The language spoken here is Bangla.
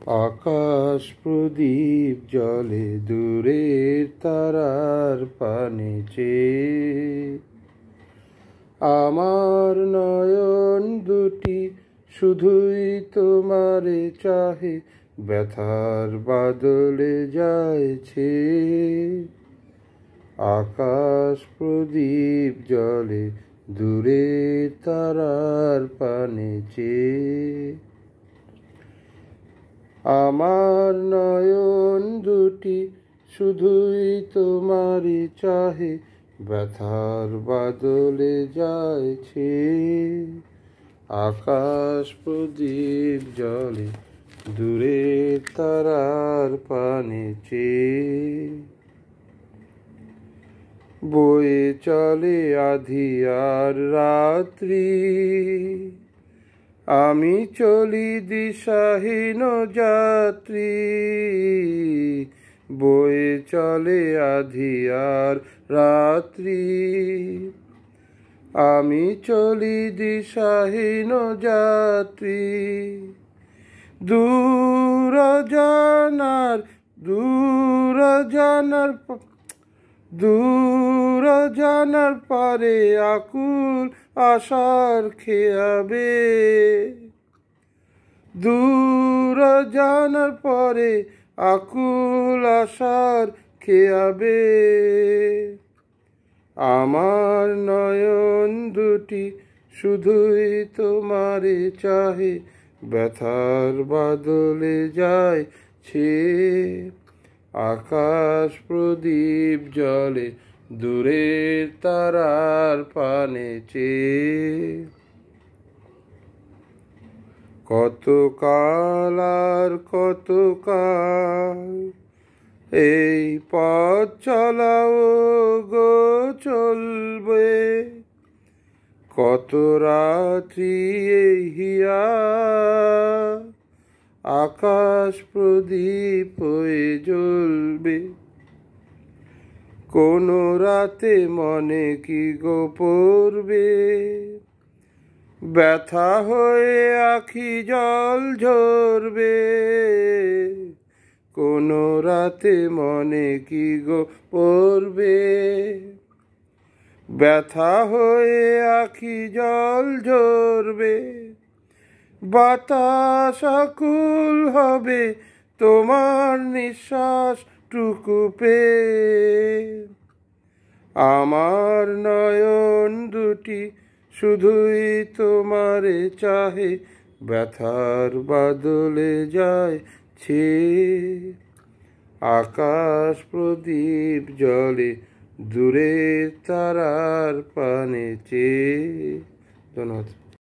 আকাশ প্রদীপ জলে দূরের তারার পানে চেয়ে আমার নয়ন দুটি শুধুই তোমারে চাহে, ব্যথার বাদলে যাইছে। আকাশ প্রদীপ জলে দূরের তারার পানে চেয়ে আমার নয়ন দুটি শুধুই তোমারই চাহে, ব্যথার বাদলে যাইছে। আকাশ প্রদীপ জলে দূরের তারার পানে চেয়ে বয়ে চলে আঁধিয়ার রাত্রি, আমি চলি দিশাহীন যাত্রী। বয়ে চলে আঁধিয়ার রাত্রি, আমি চলি দিশাহীন যাত্রী। দূর জানার পারে আকুল আশার খেয়াবে। দূর জানার পরে আকুল আশার খেয়াবে। আমার নয়ন দুটি শুধুই তোমারে চাহে, ব্যথার বাদলে যাইছে। আকাশ প্রদীপ জলে দূরের তারার পানে চেয়ে কত কাল আর কত কাল এই পথ চলাও গো চলবে। কত রাত্রি এই হিয়া আকাশ প্রদীপ হয়ে জ্বলবে। কোন রাতে মনে কি গো পড়বে, ব্যথা হয়ে আখি জল ঝরবে। কোন রাতে মনে কি গো পড়বে, ব্যথা হয়ে আখি জল ঝরবে। বাতাস আকুল হবে তোমার নিঃশ্বাস টুকু পেয়ে। আমার নয়ন দুটি শুধুই তোমারে চাহে, ব্যথার বাদলে যাইছে। আকাশ প্রদীপ জলে দূরের তারার পানে চেয়ে। ধন্যবাদ।